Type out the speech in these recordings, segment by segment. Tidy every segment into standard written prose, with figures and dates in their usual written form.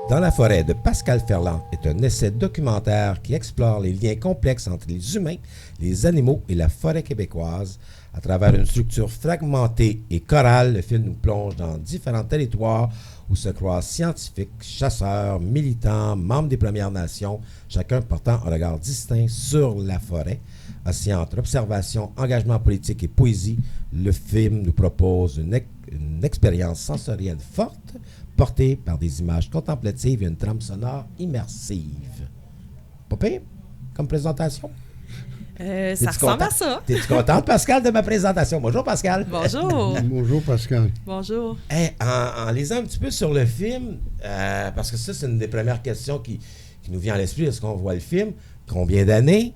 Dans la forêt de Pascal Ferland est un essai documentaire qui explore les liens complexes entre les humains, les animaux et la forêt québécoise. À travers une structure fragmentée et chorale, le film nous plonge dans différents territoires où se croisent scientifiques, chasseurs, militants, membres des Premières Nations, chacun portant un regard distinct sur la forêt. Assis entre observation, engagement politique et poésie, le film nous propose une expérience sensorielle forte, portée par des images contemplatives et une trame sonore immersive. Pas pire comme présentation? Ça ressemble à ça. T'es-tu contente, Pascal, de ma présentation? Bonjour, Pascal. Bonjour. Bonjour, Pascal. Bonjour. Hey, en lisant un petit peu sur le film, parce que ça, c'est une des premières questions qui nous vient à l'esprit lorsqu'on voit le film. Combien d'années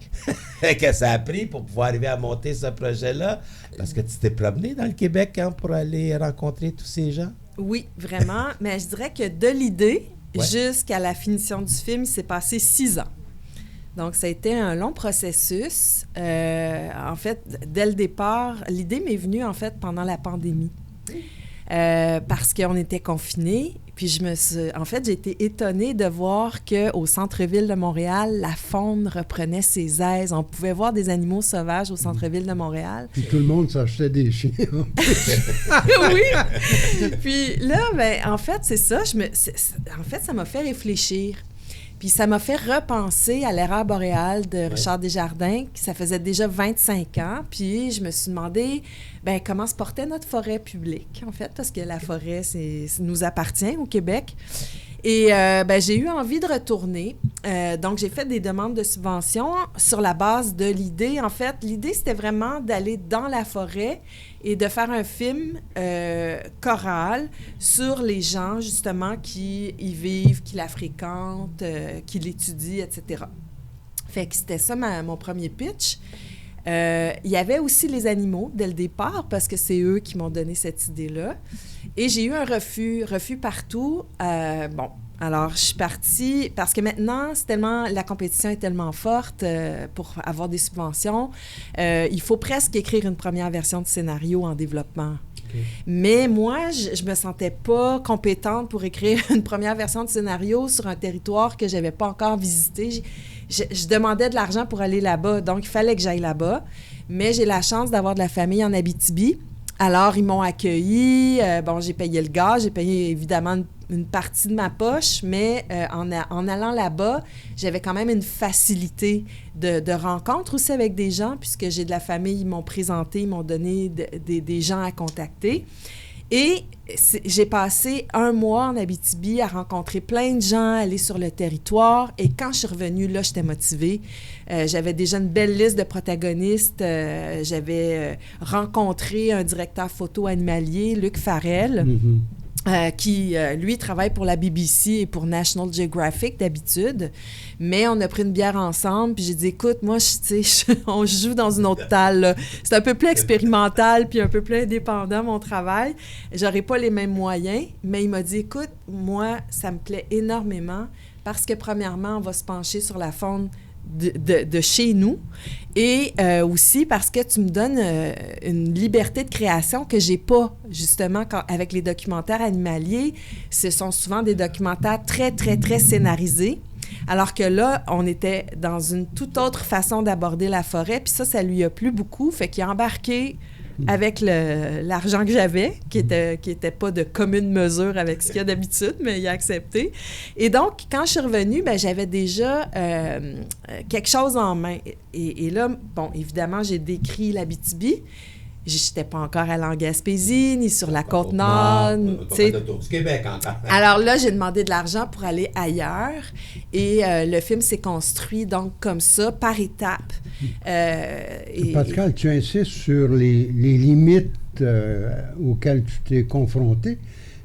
que ça a pris pour pouvoir arriver à monter ce projet-là? Parce que tu t'es promené dans le Québec pour aller rencontrer tous ces gens? Oui, vraiment. Mais je dirais que de l'idée jusqu'à la finition du film, il s'est passé 6 ans. Donc, ça a été un long processus. En fait, dès le départ, l'idée m'est venue, en fait, pendant la pandémie. Parce qu'on était confinés. Puis, j'ai été étonnée de voir qu'au centre-ville de Montréal, la faune reprenait ses aises. On pouvait voir des animaux sauvages au centre-ville de Montréal. Puis tout le monde s'achetait des chiens. Oui! Puis là, en fait, c'est ça. En fait, ça m'a fait réfléchir. Puis ça m'a fait repenser à l'erreur boréale de Richard Desjardins, qui ça faisait déjà 25 ans. Puis je me suis demandé comment se portait notre forêt publique, en fait, parce que la forêt, ça nous appartient au Québec. Et j'ai eu envie de retourner. Donc, j'ai fait des demandes de subventions sur la base de l'idée. En fait, l'idée, c'était vraiment d'aller dans la forêt et de faire un film choral sur les gens, justement, qui y vivent, qui la fréquentent, qui l'étudient, etc. Fait que c'était ça mon premier pitch. Il y avait aussi les animaux dès le départ, parce que c'est eux qui m'ont donné cette idée-là. Et j'ai eu un refus partout. Alors, je suis partie, parce que maintenant, la compétition est tellement forte pour avoir des subventions. Il faut presque écrire une première version de scénario en développement. Okay. Mais moi, je me sentais pas compétente pour écrire une première version de scénario sur un territoire que j'avais pas encore visité. Je demandais de l'argent pour aller là-bas, donc il fallait que j'aille là-bas. Mais j'ai la chance d'avoir de la famille en Abitibi. Alors, ils m'ont accueilli. J'ai payé le gaz, j'ai payé évidemment une partie de ma poche, mais en allant là-bas, j'avais quand même une facilité de rencontre aussi avec des gens, puisque j'ai de la famille, ils m'ont présenté, ils m'ont donné des gens à contacter. Et j'ai passé 1 mois en Abitibi à rencontrer plein de gens, aller sur le territoire. Et quand je suis revenue, là, j'étais motivée. J'avais déjà une belle liste de protagonistes. J'avais rencontré un directeur photo animalier, Luc Farrell, qui, lui, travaille pour la BBC et pour National Geographic d'habitude. Mais on a pris une bière ensemble, puis j'ai dit, écoute, moi, on joue dans une autre talle, là. C'est un peu plus expérimental, puis un peu plus indépendant, mon travail. J'aurais pas les mêmes moyens, mais il m'a dit, écoute, moi, ça me plaît énormément, parce que, premièrement, on va se pencher sur la faune de chez nous, et aussi parce que tu me donnes une liberté de création que j'ai pas, justement, avec les documentaires animaliers. Ce sont souvent des documentaires très, très, très scénarisés, alors que là, on était dans une toute autre façon d'aborder la forêt, puis ça lui a plu beaucoup, fait qu'il a embarqué avec l'argent que j'avais, qui était pas de commune mesure avec ce qu'il y a d'habitude, mais il a accepté. Et donc, quand je suis revenue, j'avais déjà quelque chose en main. Et là, évidemment, j'ai décrit l'Abitibi. J'étais pas encore allée en Gaspésie, ni sur la Côte-Nord. Du Québec encore. Alors là, j'ai demandé de l'argent pour aller ailleurs. Et le film s'est construit donc comme ça, par étapes. Pascal, tu insistes sur les limites auxquelles tu t'es confronté.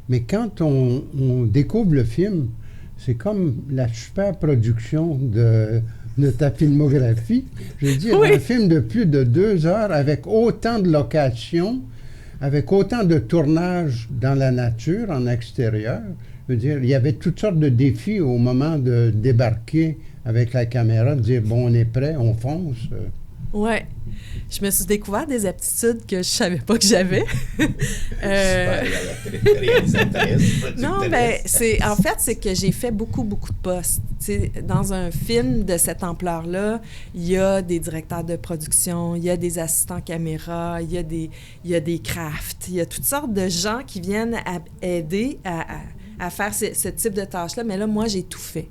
Mais quand on découvre le film, c'est comme la super production de ta filmographie. Je veux dire, un film de plus de 2 heures avec autant de locations, avec autant de tournages dans la nature, en extérieur. Je veux dire, il y avait toutes sortes de défis au moment de débarquer avec la caméra, de dire, bon, on est prêt, on fonce. Oui. je me suis découvert des aptitudes que je savais pas que j'avais. Non, ben c'est que j'ai fait beaucoup de postes. T'sais, dans un film de cette ampleur-là, il y a des directeurs de production, il y a des assistants caméra, il y a des crafts, il y a toutes sortes de gens qui viennent aider à faire ce type de tâches-là. Mais là, moi, j'ai tout fait.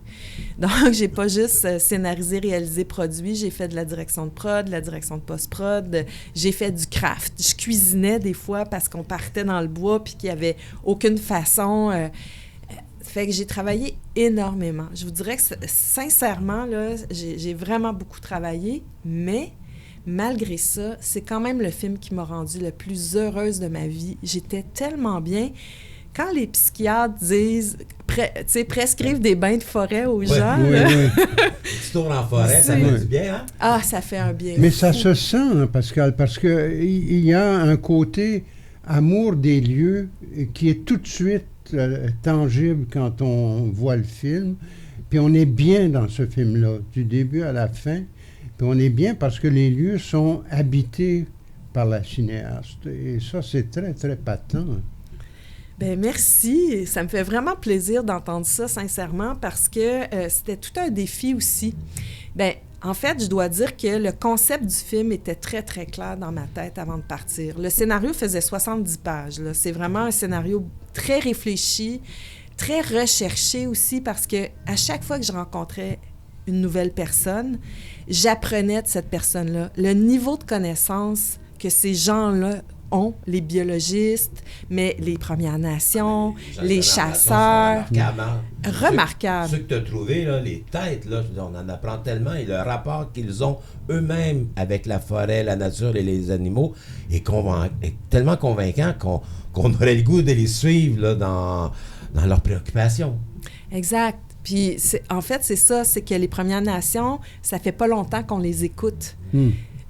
Donc, j'ai pas juste scénarisé, réalisé, produit. J'ai fait de la direction de prod, de la direction de post-prod. J'ai fait du craft. Je cuisinais des fois parce qu'on partait dans le bois puis qu'il y avait aucune façon... fait que j'ai travaillé énormément. Je vous dirais que, sincèrement, là, j'ai vraiment beaucoup travaillé, mais... Malgré ça, c'est quand même le film qui m'a rendue le plus heureuse de ma vie. J'étais tellement bien. Quand les psychiatres disent, prescrivent des bains de forêt aux gens... Tu tournes en forêt, ça fait du bien, hein? Ah, ça fait un bien. Mais ça se sent, hein, Pascal, parce qu'il y a un côté amour des lieux qui est tout de suite tangible quand on voit le film. Puis on est bien dans ce film-là, du début à la fin. Puis on est bien parce que les lieux sont habités par la cinéaste. Et ça, c'est très, très patent. Bien, merci. Ça me fait vraiment plaisir d'entendre ça, sincèrement, parce que c'était tout un défi aussi. Bien, en fait, je dois dire que le concept du film était très, très clair dans ma tête avant de partir. Le scénario faisait 70 pages. Là. C'est vraiment un scénario très réfléchi, très recherché aussi, parce que à chaque fois que je rencontrais une nouvelle personne, j'apprenais de cette personne-là. Le niveau de connaissance que ces gens-là ont, les biologistes, mais les Premières Nations, les chasseurs. Remarquable. Ceux que tu as trouvés, là, les têtes, là, on en apprend tellement, et le rapport qu'ils ont eux-mêmes avec la forêt, la nature et les animaux est tellement convaincant qu'on aurait le goût de les suivre là, dans leurs préoccupations. Exact. Puis, en fait, c'est ça, c'est que les Premières Nations, ça fait pas longtemps qu'on les écoute.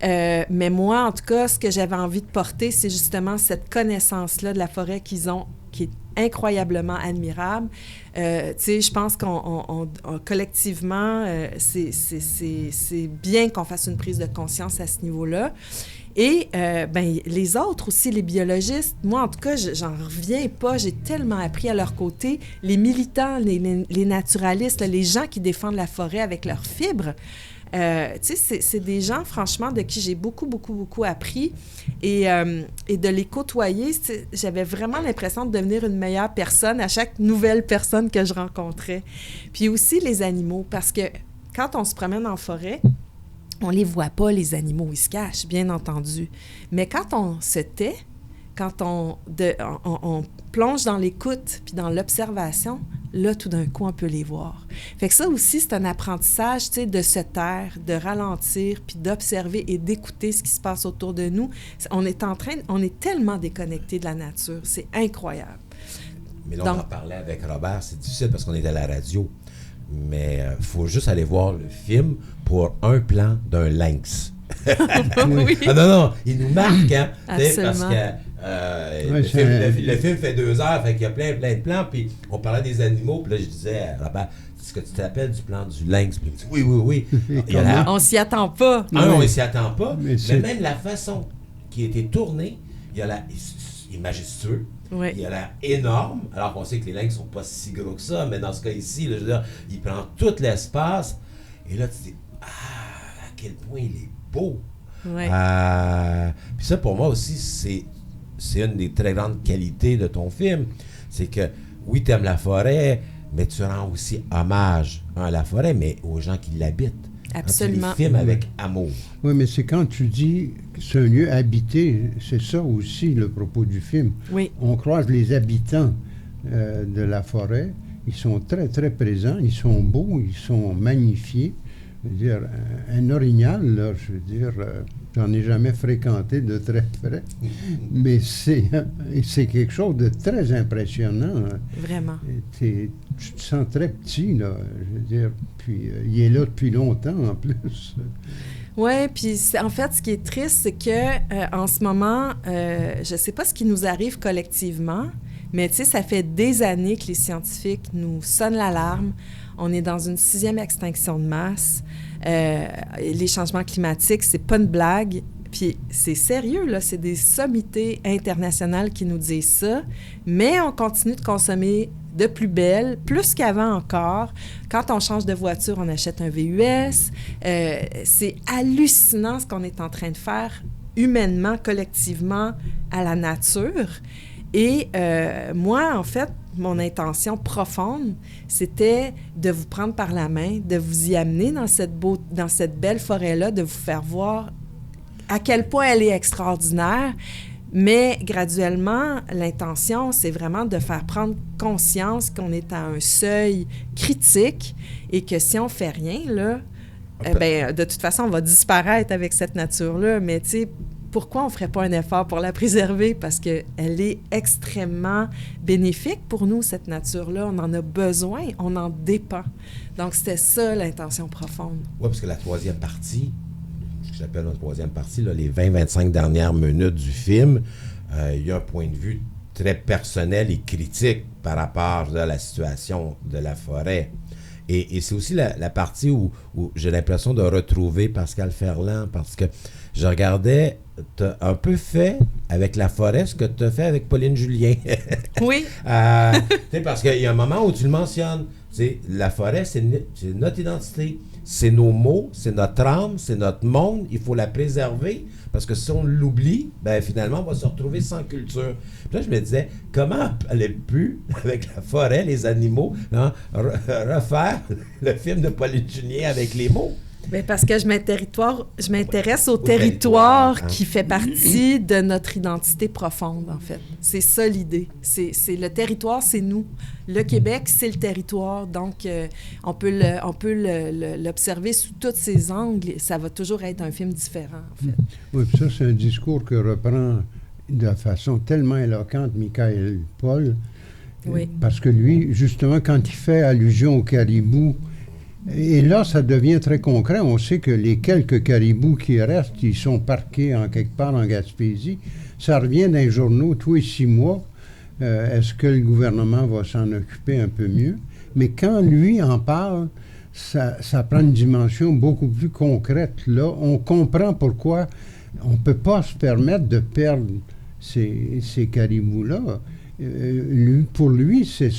Mais moi, en tout cas, ce que j'avais envie de porter, c'est justement cette connaissance-là de la forêt qu'ils ont, qui est incroyablement admirable. Tu sais, je pense qu'on collectivement, c'est bien qu'on fasse une prise de conscience à ce niveau-là. Et ben, les autres aussi, les biologistes, moi, en tout cas, j'en reviens pas. J'ai tellement appris à leur côté. Les militants, les naturalistes, là, les gens qui défendent la forêt avec leurs fibres, tu sais, c'est des gens, franchement, de qui j'ai beaucoup, beaucoup, beaucoup appris. Et de les côtoyer, j'avais vraiment l'impression de devenir une meilleure personne à chaque nouvelle personne que je rencontrais. Puis aussi les animaux, parce que quand on se promène en forêt, on les voit pas, les animaux, ils se cachent, bien entendu. Mais quand on se tait, quand on plonge dans l'écoute puis dans l'observation, là, tout d'un coup, on peut les voir. Fait que ça aussi, c'est un apprentissage, tu sais, de se taire, de ralentir, puis d'observer et d'écouter ce qui se passe autour de nous. On est tellement déconnecté de la nature. C'est incroyable. Mais là, on en parlait avec Robert, c'est difficile parce qu'on est à la radio. Mais il faut juste aller voir le film pour un plan d'un lynx. Oui. Ah non, il nous marque, hein? Absolument. Parce que le film fait 2 heures, fait qu'il y a plein de plans, puis on parlait des animaux, puis là, je disais à Robert, est-ce que tu t'appelles du plan du lynx? Puis il me dit, oui. On s'y attend pas. On s'y attend pas, mais même la façon qui a été tournée, il est majestueux. Oui. Il a l'air énorme, alors qu'on sait que les lynx sont pas si gros que ça, mais dans ce cas ici, là, je veux dire, il prend tout l'espace, et là, tu te dis, à quel point il est beau. Oui. Puis ça, pour moi aussi, c'est une des très grandes qualités de ton film. C'est que, oui, tu aimes la forêt, mais tu rends aussi hommage à la forêt, mais aux gens qui l'habitent. Absolument. Tu les filmes avec amour. Oui, mais c'est quand tu dis que c'est un lieu habité, c'est ça aussi le propos du film. Oui. On croise les habitants de la forêt, ils sont très, très présents, ils sont beaux, ils sont magnifiés. Je veux dire, un orignal, là, je veux dire, j'en ai jamais fréquenté de très près, mais c'est quelque chose de très impressionnant. Vraiment. Tu te sens très petit, là, je veux dire, puis il est là depuis longtemps, en plus. Oui, puis en fait, ce qui est triste, c'est que en ce moment, je ne sais pas ce qui nous arrive collectivement, mais tu sais, ça fait des années que les scientifiques nous sonnent l'alarme. On est dans une 6e extinction de masse. Les changements climatiques, c'est pas une blague. Puis c'est sérieux, là, c'est des sommités internationales qui nous disent ça, mais on continue de consommer de plus belle, plus qu'avant encore. Quand on change de voiture, on achète un VUS. C'est hallucinant ce qu'on est en train de faire humainement, collectivement, à la nature. Et moi, en fait, mon intention profonde, c'était de vous prendre par la main, de vous y amener dans cette belle forêt-là, de vous faire voir à quel point elle est extraordinaire. Mais graduellement, l'intention, c'est vraiment de faire prendre conscience qu'on est à un seuil critique et que si on fait rien, là, de toute façon, on va disparaître avec cette nature-là. Mais tu sais, pourquoi on ne ferait pas un effort pour la préserver? Parce qu'elle est extrêmement bénéfique pour nous, cette nature-là. On en a besoin, on en dépend. Donc, c'était ça l'intention profonde. Oui, parce que la troisième partie, ce que j'appelle la troisième partie, là, les 20-25 dernières minutes du film, il y a un point de vue très personnel et critique par rapport à la situation de la forêt. Et c'est aussi la partie où j'ai l'impression de retrouver Pascal Ferland, parce que je regardais, tu as un peu fait avec la forêt ce que tu as fait avec Pauline Julien. Oui. Parce qu'il y a un moment où tu le mentionnes. La forêt, c'est notre identité. C'est nos mots, c'est notre âme, c'est notre monde. Il faut la préserver parce que si on l'oublie, ben finalement, on va se retrouver sans culture. Puis là, je me disais, comment allait plus, avec la forêt, les animaux, refaire le film de Pauline Julien avec les mots? Bien, parce que je m'intéresse au territoire qui fait partie de notre identité profonde, en fait. C'est ça l'idée. C'est le territoire, c'est nous. Le Québec, c'est le territoire. Donc, on peut l'observer sous tous ses angles. Ça va toujours être un film différent, en fait. Oui, puis ça, c'est un discours que reprend de façon tellement éloquente Michael Paul. Oui. Parce que lui, justement, quand il fait allusion au caribou, et là, ça devient très concret. On sait que les quelques caribous qui restent, ils sont parqués en quelque part en Gaspésie. Ça revient dans les journaux tous les 6 mois. Est-ce que le gouvernement va s'en occuper un peu mieux? Mais quand lui en parle, ça prend une dimension beaucoup plus concrète. Là, on comprend pourquoi on ne peut pas se permettre de perdre ces caribous-là. Pour lui, c'est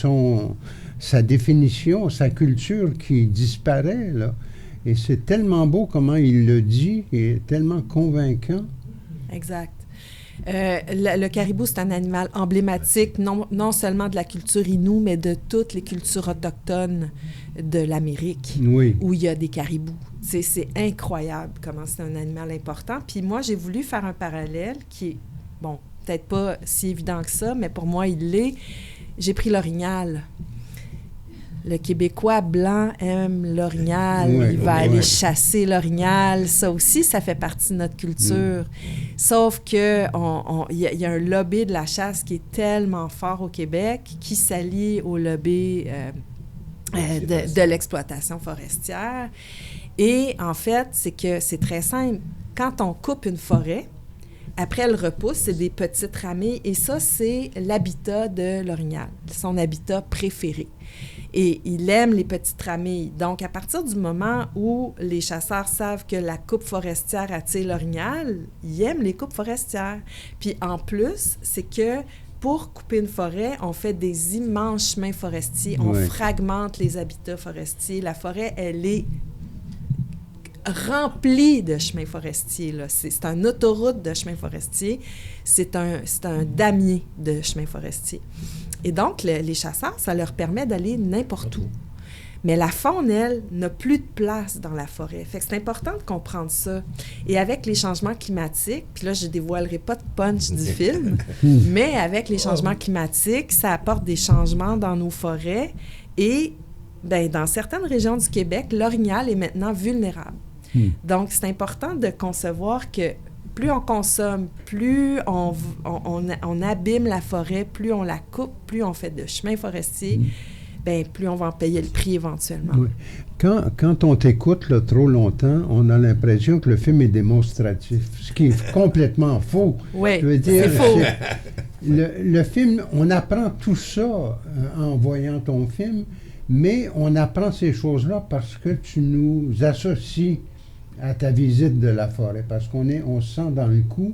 sa définition, sa culture qui disparaît, là. Et c'est tellement beau comment il le dit et tellement convaincant. Exact. Le caribou, c'est un animal emblématique, non seulement de la culture Innu, mais de toutes les cultures autochtones de l'Amérique, oui, où il y a des caribous. C'est incroyable comment c'est un animal important. Puis moi, j'ai voulu faire un parallèle qui est, bon, peut-être pas si évident que ça, mais pour moi, il l'est. J'ai pris l'orignal. Le Québécois blanc aime l'orignal. Oui, il va aller chasser l'orignal. Ça aussi, ça fait partie de notre culture. Sauf que il y a un lobby de la chasse qui est tellement fort au Québec qui s'allie au lobby de l'exploitation forestière. Et en fait, c'est que c'est très simple. Quand on coupe une forêt, après, elle repousse, c'est des petites ramées. Et ça, c'est l'habitat de l'orignal, son habitat préféré. Et il aime les petites ramilles. Donc, à partir du moment où les chasseurs savent que la coupe forestière attire l'orignal, ils aiment les coupes forestières. Puis en plus, c'est que pour couper une forêt, on fait des immenses chemins forestiers. On fragmente les habitats forestiers. La forêt, elle est remplie de chemins forestiers, là. C'est une autoroute de chemins forestiers. C'est un damier de chemins forestiers. Et donc, les chasseurs, ça leur permet d'aller n'importe où. Mais la faune, elle, n'a plus de place dans la forêt. Fait que c'est important de comprendre ça. Et avec les changements climatiques, puis là, je ne dévoilerai pas de punch du film, mais avec les changements climatiques, ça apporte des changements dans nos forêts. Et bien, dans certaines régions du Québec, l'orignal est maintenant vulnérable. Donc, c'est important de concevoir que plus on consomme, plus on abîme la forêt, plus on la coupe, plus on fait de chemins forestiers, bien, plus on va en payer le prix éventuellement. Oui. Quand on t'écoute là, trop longtemps, on a l'impression que le film est démonstratif, ce qui est complètement faux. Oui, je veux dire, c'est faux. Le film, on apprend tout ça en voyant ton film, mais on apprend ces choses-là parce que tu nous associes à ta visite de la forêt, parce on se sent dans le coup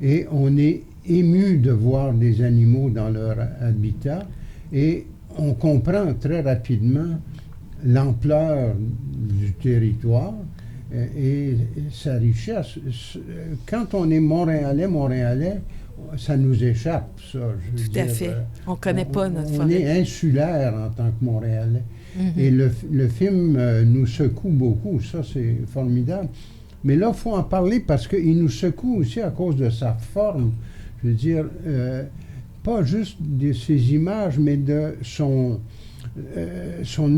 et on est ému de voir des animaux dans leur habitat et on comprend très rapidement l'ampleur du territoire et sa richesse. Quand on est Montréalais, ça nous échappe, ça. Tout à fait. On ne connaît pas notre forêt. On est insulaire en tant que Montréalais. Mm-hmm. Et le film nous secoue beaucoup. Ça, c'est formidable. Mais là, il faut en parler parce qu'il nous secoue aussi à cause de sa forme. Je veux dire, pas juste de ses images, mais de son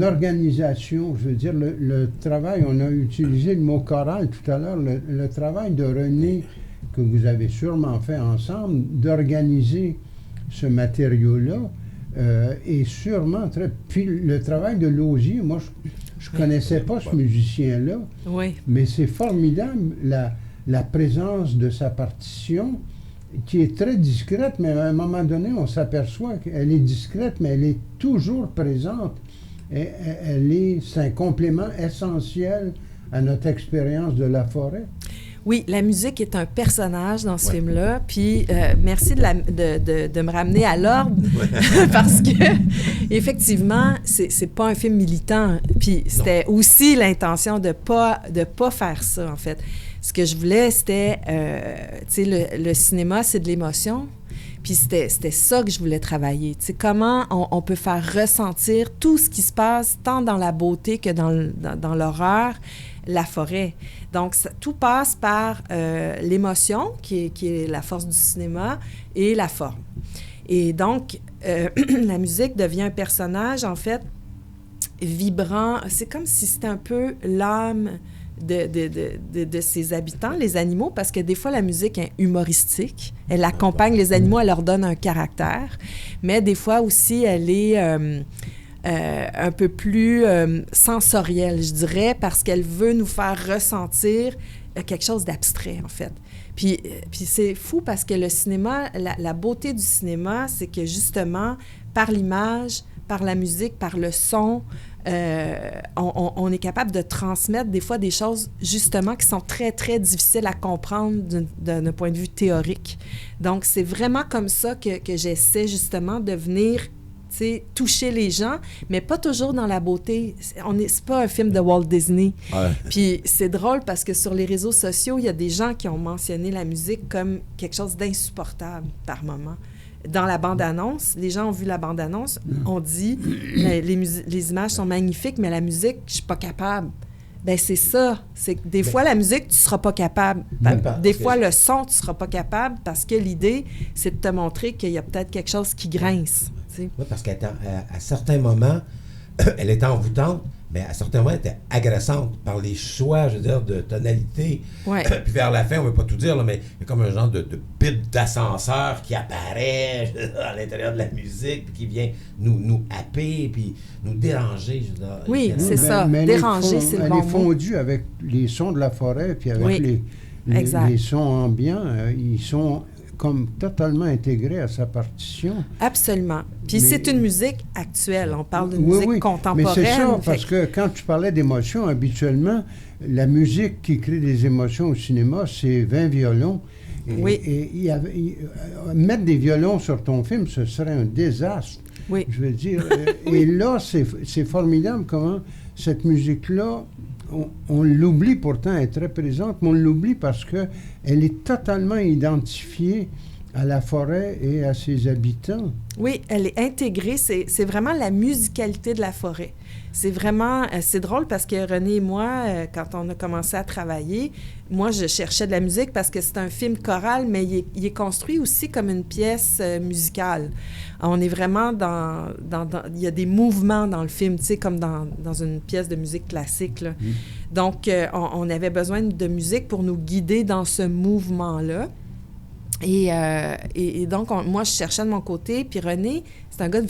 organisation. Je veux dire, le travail, on a utilisé le mot choral tout à l'heure, le travail de René, que vous avez sûrement fait ensemble, d'organiser ce matériau-là, est sûrement très... Puis le travail de Lausier, moi, je ne connaissais pas ce musicien-là, mais c'est formidable, la présence de sa partition, qui est très discrète, mais à un moment donné, on s'aperçoit qu'elle est discrète, mais elle est toujours présente. C'est un complément essentiel à notre expérience de la forêt. Oui, la musique est un personnage dans ce film-là. Puis, merci de me ramener à l'ordre, parce que, effectivement, c'est pas un film militant. Puis, c'était aussi l'intention de pas faire ça, en fait. Ce que je voulais, c'était, tu sais, le cinéma, c'est de l'émotion. Puis c'était ça que je voulais travailler. Tu sais, comment on peut faire ressentir tout ce qui se passe, tant dans la beauté que dans l'horreur, la forêt. Donc, tout passe par l'émotion, qui est la force du cinéma, et la forme. Et donc, la musique devient un personnage, en fait, vibrant. C'est comme si c'était un peu l'âme de ses habitants, les animaux, parce que des fois, la musique est humoristique. Elle accompagne les animaux, elle leur donne un caractère. Mais des fois aussi, elle est un peu plus sensorielle, je dirais, parce qu'elle veut nous faire ressentir quelque chose d'abstrait, en fait. Puis c'est fou parce que le cinéma, la beauté du cinéma, c'est que justement, par l'image, par la musique, par le son, on est capable de transmettre des fois des choses, justement, qui sont très, très difficiles à comprendre d'un point de vue théorique. Donc, c'est vraiment comme ça que j'essaie, justement, de venir toucher les gens, mais pas toujours dans la beauté. C'est pas un film de Walt Disney. Ouais. Puis c'est drôle parce que sur les réseaux sociaux, il y a des gens qui ont mentionné la musique comme quelque chose d'insupportable par moment. Dans la bande-annonce, les gens ont vu la bande-annonce, on dit les images sont magnifiques, mais la musique, je suis pas capable. Bien, c'est ça. C'est que des fois, la musique, tu seras pas capable. Des fois, le son, tu seras pas capable parce que l'idée, c'est de te montrer qu'il y a peut-être quelque chose qui grince. Oui, parce qu'à certains moments, elle était envoûtante, mais à certains moments, elle était agressante par les choix, je veux dire, de tonalité. Ouais. Puis vers la fin, on ne veut pas tout dire, là, mais il y a comme un genre de bip d'ascenseur qui apparaît à l'intérieur de la musique, puis qui vient nous happer, puis nous déranger. Je veux dire, oui, c'est ça. Mais déranger, c'est le bon mot. Elle est fondue avec les sons de la forêt, puis avec les sons ambiants. Ils sont comme totalement intégré à sa partition. Absolument. Puis c'est une musique actuelle. On parle d'une musique contemporaine. Mais c'est ça, parce que quand tu parlais d'émotions, habituellement, la musique qui crée des émotions au cinéma, c'est 20 violons. Et mettre des violons sur ton film, ce serait un désastre. Oui. Je veux dire. Et là, c'est formidable comment cette musique-là, on l'oublie pourtant, elle est très présente, mais on l'oublie parce qu'elle est totalement identifiée à la forêt et à ses habitants. Oui, elle est intégrée, c'est vraiment la musicalité de la forêt. C'est vraiment, c'est drôle parce que René et moi, quand on a commencé à travailler, moi, je cherchais de la musique parce que c'est un film choral, mais il est construit aussi comme une pièce musicale. On est vraiment il y a des mouvements dans le film, tu sais, comme dans une pièce de musique classique, là. Donc, on avait besoin de musique pour nous guider dans ce mouvement-là. Et donc, moi, je cherchais de mon côté, puis René, c'est un gars de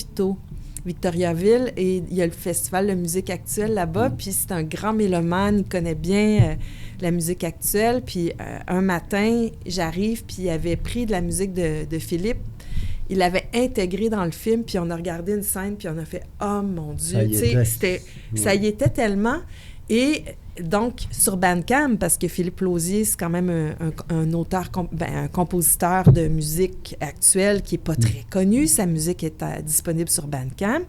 Victoriaville, et il y a le festival de musique actuelle là-bas, puis c'est un grand mélomane, il connaît bien la musique actuelle, puis un matin, j'arrive, puis il avait pris de la musique de Philippe, il l'avait intégré dans le film, puis on a regardé une scène, puis on a fait « Oh mon Dieu! » Tu sais, ça y était tellement, et donc, sur Bandcamp, parce que Philippe Lausier, c'est quand même un auteur, un compositeur de musique actuelle qui n'est pas très connu. Sa musique est disponible sur Bandcamp.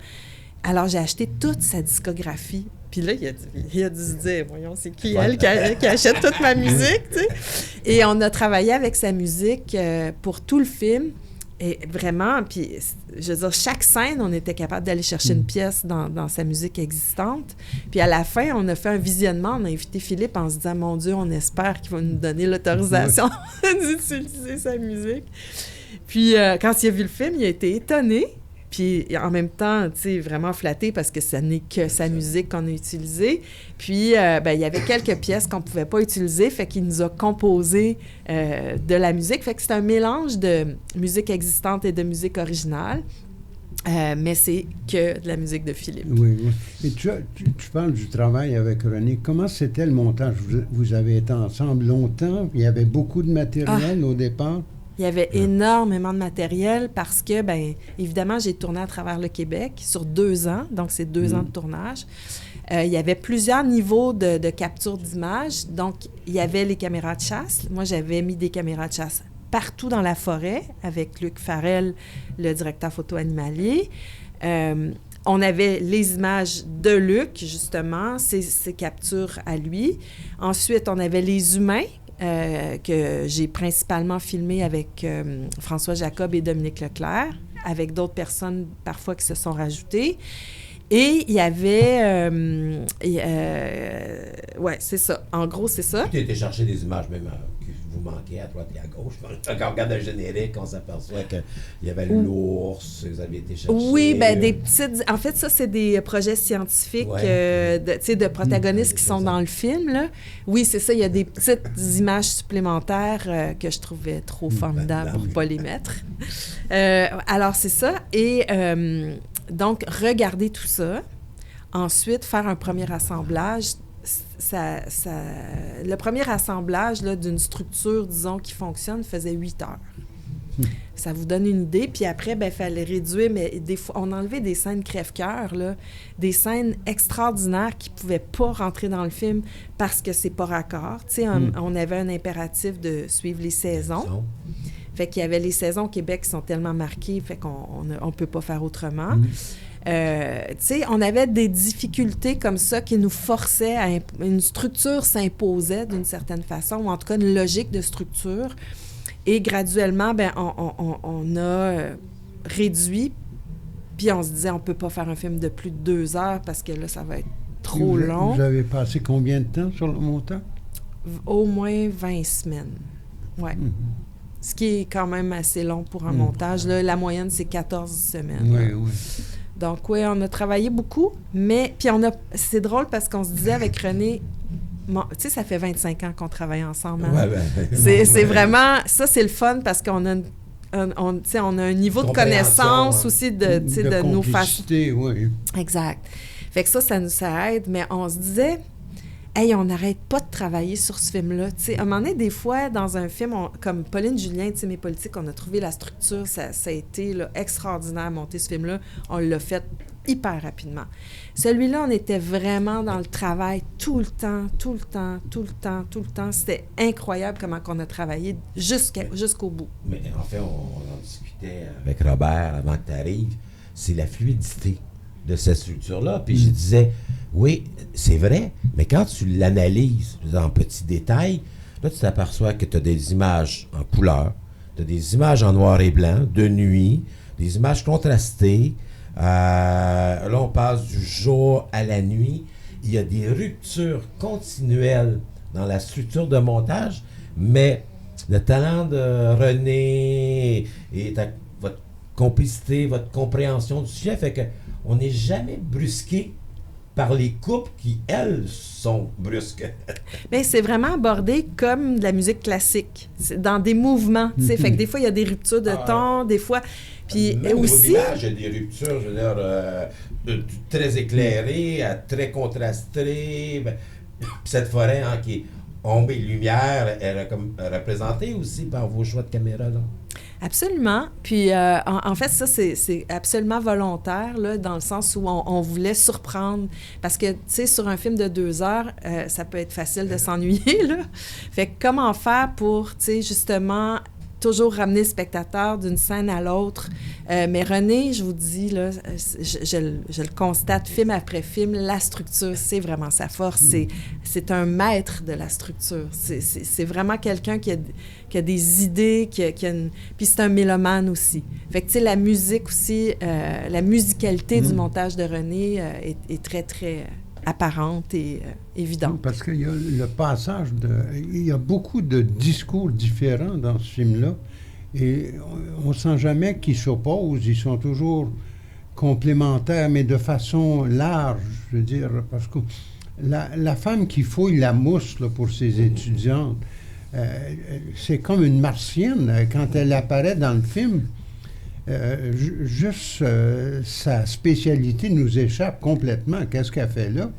Alors, j'ai acheté toute sa discographie. Puis là, il a dû se dire, voyons, c'est qui elle qui achète toute ma musique, tu sais? Et on a travaillé avec sa musique pour tout le film. Et vraiment, puis je veux dire, chaque scène, on était capable d'aller chercher une pièce dans sa musique existante. Puis à la fin, on a fait un visionnement, on a invité Philippe en se disant, mon Dieu, on espère qu'il va nous donner l'autorisation d'utiliser sa musique. Puis quand il a vu le film, il a été étonné. Puis en même temps, tu sais, vraiment flatté parce que ce n'est que sa musique qu'on a utilisée. Puis, il y avait quelques pièces qu'on ne pouvait pas utiliser, fait qu'il nous a composé de la musique. Fait que c'est un mélange de musique existante et de musique originale. Mais c'est que de la musique de Philippe. Oui, oui. Et tu parles du travail avec René. Comment c'était le montage? Vous avez été ensemble longtemps? Il y avait beaucoup de matériel au départ? Il y avait énormément de matériel parce que, bien, évidemment, j'ai tourné à travers le Québec sur 2 ans, donc c'est 2 ans de tournage. Il y avait plusieurs niveaux de capture d'images. Donc, il y avait les caméras de chasse. Moi, j'avais mis des caméras de chasse partout dans la forêt avec Luc Farrell, le directeur photo animalier. On avait les images de Luc, justement, ses captures à lui. Ensuite, on avait les humains, que j'ai principalement filmé avec François Jacob et Dominique Leclerc, avec d'autres personnes parfois qui se sont rajoutées. Et il y avait... ouais, c'est ça. En gros, c'est ça. Tu as été chercher des images même qui vous manquaient à droite et à gauche. Quand on regarde le générique, on s'aperçoit qu'il y avait l'ours, vous avez été chercher... Oui, bien, des petites... En fait, ça, c'est des projets scientifiques, de protagonistes qui sont dans le film, là. Oui, c'est ça. Il y a des petites images supplémentaires que je trouvais trop formidables pour ne pas les mettre. Alors, c'est ça. Et... donc, regarder tout ça, ensuite faire un premier assemblage. Le premier assemblage là, d'une structure, disons, qui fonctionne, faisait 8 heures. Ça vous donne une idée. Puis après, il fallait réduire, mais des fois, on enlevait des scènes crève-cœur, là, des scènes extraordinaires qui ne pouvaient pas rentrer dans le film parce que c'est pas raccord. Tu sais, on avait un impératif de suivre les saisons. Fait qu'il y avait les saisons au Québec qui sont tellement marquées, fait qu'on ne peut pas faire autrement. Tu sais, on avait des difficultés comme ça qui nous forçaient à... Une structure s'imposait d'une certaine façon, ou en tout cas une logique de structure. Et graduellement, on a réduit, puis on se disait, on ne peut pas faire un film de plus de 2 heures parce que là, ça va être trop long. Vous avez passé combien de temps sur le montant? Au moins 20 semaines, ouais. Ce qui est quand même assez long pour un montage. Là, la moyenne, c'est 14 semaines. Oui, oui. Donc, oui, on a travaillé beaucoup, mais... Puis c'est drôle parce qu'on se disait avec René... Tu sais, ça fait 25 ans qu'on travaille ensemble. Hein? Ouais, c'est vraiment... Ça, c'est le fun parce qu'on a on a un niveau de connaissance aussi de nos façons. Oui. Exact. Fait que ça aide, mais on se disait... Hey, on n'arrête pas de travailler sur ce film-là. T'sais, à un moment donné, des fois, dans un film, comme Pauline Julien, Mes politiques, on a trouvé la structure, ça a été là, extraordinaire à monter ce film-là. On l'a fait hyper rapidement. Celui-là, on était vraiment dans le travail tout le temps. C'était incroyable comment on a travaillé jusqu'au bout. Mais en fait, on en discutait avec Robert avant que tu arrives. C'est la fluidité de cette structure-là. Puis je disais, oui, c'est vrai, mais quand tu l'analyses en petits détails, là, tu t'aperçois que tu as des images en couleur, tu as des images en noir et blanc, de nuit, des images contrastées. Là, on passe du jour à la nuit. Il y a des ruptures continuelles dans la structure de montage, mais le talent de René et votre complicité, votre compréhension du sujet fait que on n'est jamais brusqué par les coupes qui, elles, sont brusques. Bien, c'est vraiment abordé comme de la musique classique, c'est dans des mouvements, tu sais. Fait que des fois, il y a des ruptures de ton, des fois... Puis même aussi... il y a des ruptures, je veux dire, très éclairées à très contrastées. Puis cette forêt qui est ombre et lumière, elle est comme représentée aussi par vos choix de caméra, là. Absolument. Puis, en fait, ça, c'est absolument volontaire, là, dans le sens où on voulait surprendre. Parce que, tu sais, sur un film de 2 heures, ça peut être facile de s'ennuyer, là. Fait que comment faire pour, tu sais, justement, toujours ramener le spectateur d'une scène à l'autre. Mais René, je vous dis, là, je le constate film après film, la structure, c'est vraiment sa force. C'est un maître de la structure. C'est vraiment quelqu'un qui a des idées, puis c'est un mélomane aussi. Fait que, tu sais, la musique aussi, la musicalité du montage de René est très, très apparente et évidente. Parce qu'il y a le passage il y a beaucoup de discours différents dans ce film-là, et on ne sent jamais qu'ils s'opposent, ils sont toujours complémentaires, mais de façon large, je veux dire, parce que la femme qui fouille la mousse là, pour ses étudiantes, c'est comme une martienne quand elle apparaît dans le film. Sa spécialité nous échappe complètement. Qu'est-ce qu'elle fait là?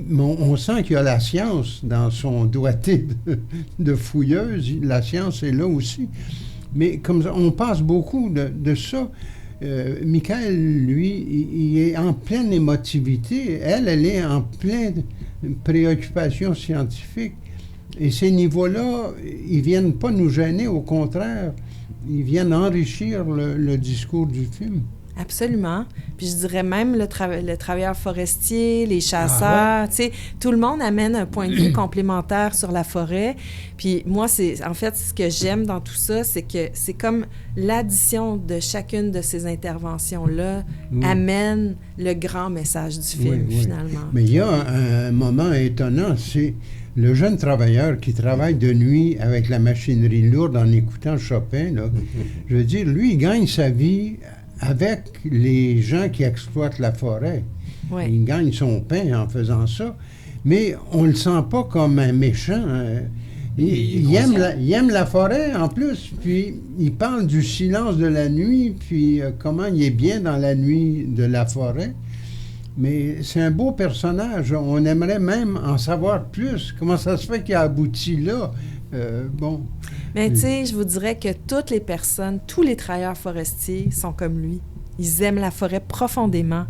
On sent qu'il y a la science dans son doigté de fouilleuse. La science est là aussi. Mais comme ça, on passe beaucoup de ça. Michael, lui, il est en pleine émotivité. Elle est en pleine préoccupation scientifique. Et ces niveaux-là, ils viennent pas nous gêner, au contraire. Ils viennent enrichir le discours du film. Absolument. Puis je dirais même le travailleur forestier, les chasseurs, tu sais, tout le monde amène un point de vue complémentaire sur la forêt. Puis moi, en fait, ce que j'aime dans tout ça, c'est que c'est comme l'addition de chacune de ces interventions-là amène le grand message du film, finalement. Mais il y a un moment étonnant, c'est le jeune travailleur qui travaille de nuit avec la machinerie lourde en écoutant Chopin, là, je veux dire, lui, il gagne sa vie avec les gens qui exploitent la forêt. Oui. Il gagne son pain en faisant ça, mais on ne le sent pas comme un méchant. Il aime la forêt en plus, puis il parle du silence de la nuit, puis comment il est bien dans la nuit de la forêt. Mais c'est un beau personnage. On aimerait même en savoir plus. Comment ça se fait qu'il a abouti là? Bon. Mais tu sais, je vous dirais que toutes les personnes, tous les travailleurs forestiers sont comme lui. Ils aiment la forêt profondément.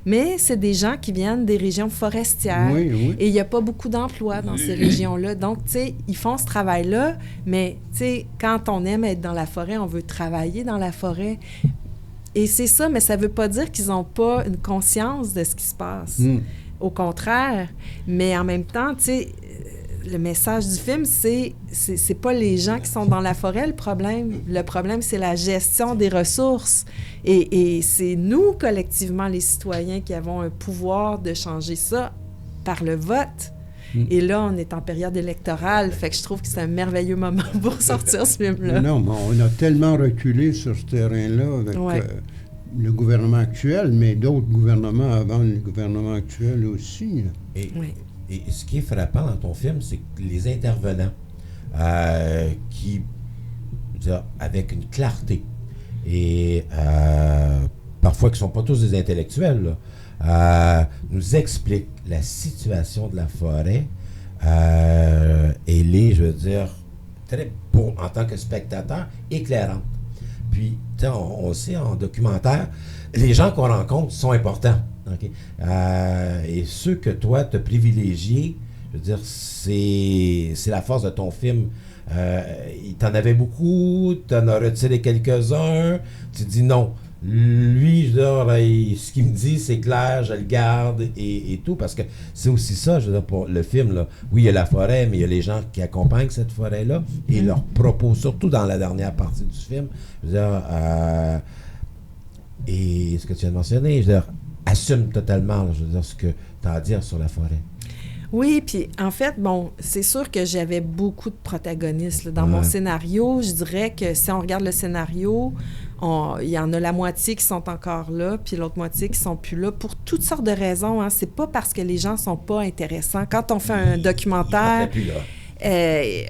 Mais c'est des gens qui viennent des régions forestières. Oui, oui. Et il n'y a pas beaucoup d'emplois dans ces régions-là. Donc, tu sais, ils font ce travail-là, mais tu sais, quand on aime être dans la forêt, on veut travailler dans la forêt. Et c'est ça, mais ça ne veut pas dire qu'ils n'ont pas une conscience de ce qui se passe. Au contraire. Mais en même temps, tu sais, le message du film, c'est pas les gens qui sont dans la forêt le problème. Le problème, c'est la gestion des ressources. Et c'est nous, collectivement, les citoyens, qui avons un pouvoir de changer ça par le vote. Et là, on est en période électorale, fait que je trouve que c'est un merveilleux moment pour sortir ce film-là. Non, mais on a tellement reculé sur ce terrain-là avec le gouvernement actuel, mais d'autres gouvernements avant le gouvernement actuel aussi. Et ce qui est frappant dans ton film, c'est que les intervenants qui, avec une clarté, et parfois qui ne sont pas tous des intellectuels, là, nous expliquent la situation de la forêt. Elle est, je veux dire, en tant que spectateur, éclairante. Puis, on sait en documentaire, les gens qu'on rencontre sont importants. Okay? Et ceux que toi, tu as privilégiés, je veux dire, c'est la force de ton film. T'en avais beaucoup, t'en as retiré quelques-uns, tu dis non. Lui, je veux dire, ce qu'il me dit, c'est clair, je le garde et tout, parce que c'est aussi ça, je veux dire, pour le film, là. Oui, il y a la forêt, mais il y a les gens qui accompagnent cette forêt-là et leurs propos, surtout dans la dernière partie du film, je veux dire, et ce que tu viens de mentionner, je veux dire, assume totalement, là, je veux dire, ce que tu as à dire sur la forêt. Oui, puis en fait, bon, c'est sûr que j'avais beaucoup de protagonistes là, dans mon scénario. Je dirais que si on regarde le scénario, il y en a la moitié qui sont encore là, puis l'autre moitié qui sont plus là, pour toutes sortes de raisons. Hein. C'est pas parce que les gens sont pas intéressants. Quand on fait un documentaire... Plus là.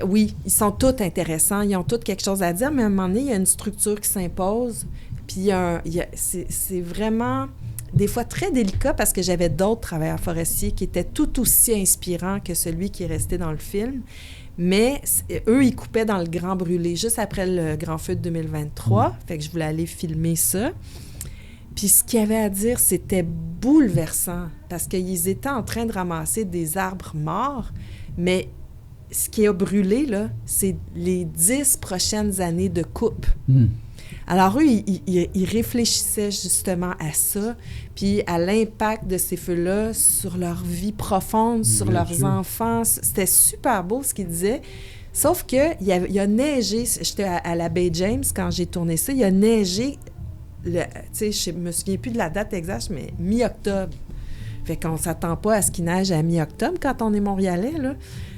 Oui, ils sont tous intéressants, ils ont tous quelque chose à dire, mais à un moment donné, il y a une structure qui s'impose, puis c'est vraiment des fois très délicat parce que j'avais d'autres travailleurs forestiers qui étaient tout aussi inspirants que celui qui est resté dans le film. Mais eux, ils coupaient dans le Grand Brûlé, juste après le Grand Feu de 2023. Fait que je voulais aller filmer ça. Puis ce qu'il y avait à dire, c'était bouleversant parce qu'ils étaient en train de ramasser des arbres morts, mais ce qui a brûlé, là, c'est les 10 prochaines années de coupe. Alors, eux, ils réfléchissaient justement à ça, puis à l'impact de ces feux-là sur leur vie profonde, sur leurs enfants. C'était super beau ce qu'ils disaient. Sauf qu'il y a neigé, j'étais à la baie James quand j'ai tourné ça, il y a neigé, tu sais, je me souviens plus de la date exacte, mais mi-octobre. Fait qu'on s'attend pas à ce qu'il neige à mi-octobre quand on est Montréalais, là.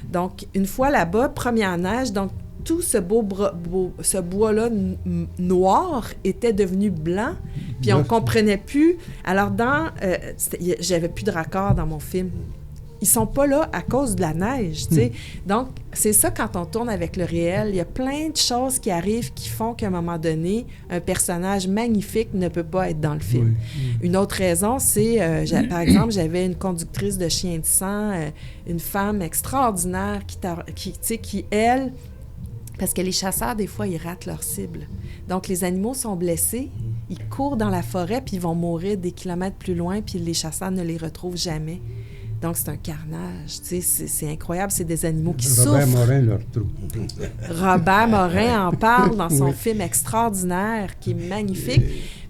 Donc, une fois là-bas, première neige, donc tout ce ce bois-là noir était devenu blanc, puis on comprenait plus. Alors, j'avais plus de raccord dans mon film. Ils sont pas là à cause de la neige, tu sais. Donc, c'est ça, quand on tourne avec le réel, il y a plein de choses qui arrivent qui font qu'à un moment donné, un personnage magnifique ne peut pas être dans le film. Une autre raison, c'est, par exemple, j'avais une conductrice de chien de sang, une femme extraordinaire qui, elle, parce que les chasseurs, des fois, ils ratent leur cible. Donc, les animaux sont blessés, ils courent dans la forêt, puis ils vont mourir des kilomètres plus loin, puis les chasseurs ne les retrouvent jamais. Donc, c'est un carnage, tu sais, c'est incroyable, c'est des animaux qui souffrent. Robert Morin leur trouve. Robert Morin en parle dans son film extraordinaire, qui est magnifique.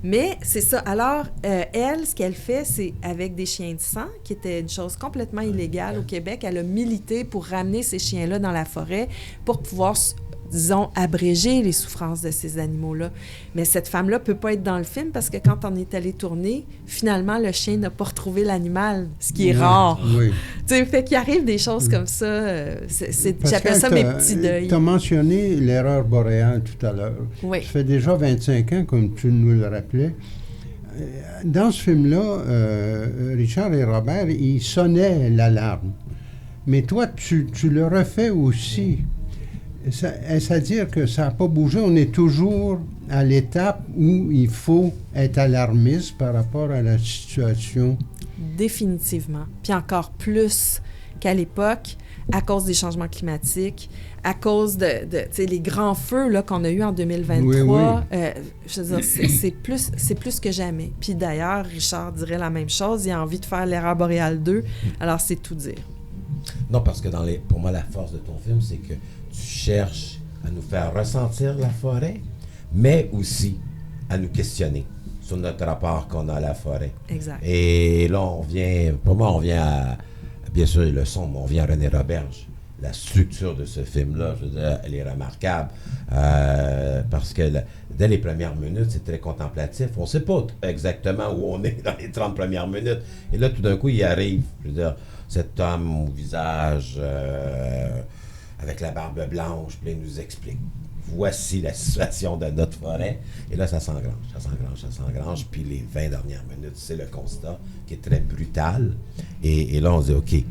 Mais c'est ça. Alors, elle, ce qu'elle fait, c'est avec des chiens de sang, qui était une chose complètement illégale au Québec, elle a milité pour ramener ces chiens-là dans la forêt pour pouvoir, disons, abréger les souffrances de ces animaux-là. Mais cette femme-là ne peut pas être dans le film parce que quand on est allé tourner, finalement, le chien n'a pas retrouvé l'animal, ce qui est rare. Tu sais, fait qu'il arrive des choses comme ça. J'appelle ça mes petits deuils. Tu as mentionné l'erreur boréale tout à l'heure. Oui. Ça fait déjà 25 ans, comme tu nous le rappelais. Dans ce film-là, Richard et Robert, ils sonnaient l'alarme. Mais toi, tu le refais aussi. Est-ce à dire que ça n'a pas bougé? On est toujours à l'étape où il faut être alarmiste par rapport à la situation? Définitivement. Puis encore plus qu'à l'époque, à cause des changements climatiques, à cause de les grands feux là, qu'on a eus en 2023. Je veux dire, c'est plus que jamais. Puis d'ailleurs, Richard dirait la même chose. Il a envie de faire l'Aurore boréale 2. Alors, c'est tout dire. Non, parce que pour moi, la force de ton film, c'est que tu cherches à nous faire ressentir la forêt, mais aussi à nous questionner sur notre rapport qu'on a à la forêt. Exact. Et là, on vient à, bien sûr, le son, mais on vient à René Roberge. La structure de ce film-là, je veux dire, elle est remarquable, parce que dès les premières minutes, c'est très contemplatif. On ne sait pas exactement où on est dans les 30 premières minutes. Et là, tout d'un coup, il arrive, je veux dire, cet homme au visage avec la barbe blanche, puis il nous explique. Voici la situation de notre forêt. Et là, ça s'engrange. Puis les 20 dernières minutes, c'est le constat qui est très brutal. Et là, on se dit, OK,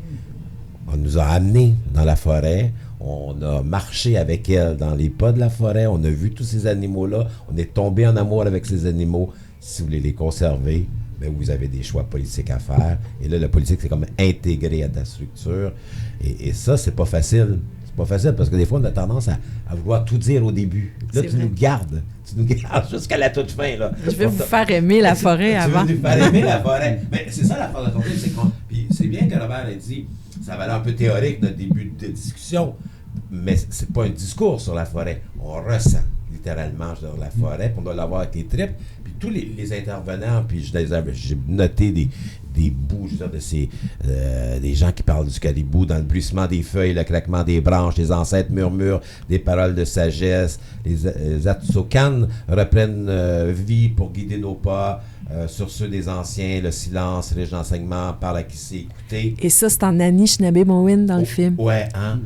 on nous a amenés dans la forêt, on a marché avec elle dans les pas de la forêt, on a vu tous ces animaux-là, on est tombé en amour avec ces animaux. Si vous voulez les conserver, bien, vous avez des choix politiques à faire. Et là, le politique, c'est comme intégré à ta structure. Et ça, c'est pas facile. C'est pas facile parce que des fois, on a tendance à vouloir tout dire au début. Là, tu nous gardes jusqu'à la toute fin. Là. Je vais vous faire aimer la forêt avant. Tu veux nous faire aimer la forêt. Mais c'est ça la force de ton film. Puis c'est bien que Robert ait dit, ça va l'air un peu théorique, notre début de discussion, mais c'est pas un discours sur la forêt. On ressent littéralement sur la forêt, puis on doit l'avoir avec les tripes. Puis tous les intervenants, puis j'ai noté des bouts, je veux dire, des gens qui parlent du caribou dans le bruissement des feuilles, le craquement des branches, les ancêtres murmurent des paroles de sagesse, les Atsokan reprennent vie pour guider nos pas sur ceux des anciens, le silence, riche d'enseignement, parle à qui sait écouter. Et ça, c'est en Anishinaabe-Mowin dans le film. Ouais, hein?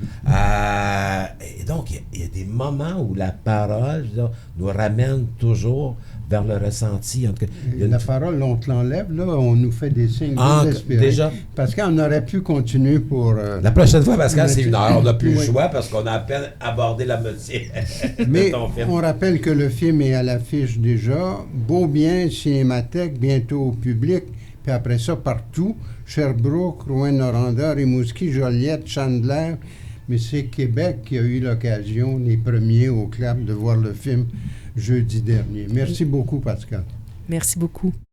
Et donc, il y a des moments où la parole, je veux dire, nous ramène toujours vers le ressenti. En tout cas, la parole, on te l'enlève, là, on nous fait des signes désespérés. Déjà? Pascal, on aurait pu continuer pour... la prochaine fois, Pascal, c'est 1 heure. On n'a plus le choix parce qu'on a à peine abordé la moitié Mais de ton film. On rappelle que le film est à l'affiche déjà. Beau Bien, Cinémathèque, bientôt au public. Puis après ça, partout. Sherbrooke, Rouyn-Noranda, Rimouski, Joliette, Chandler. Mais c'est Québec qui a eu l'occasion, les premiers au CLAP, de voir le film jeudi dernier. Merci beaucoup, Pascal. Merci beaucoup.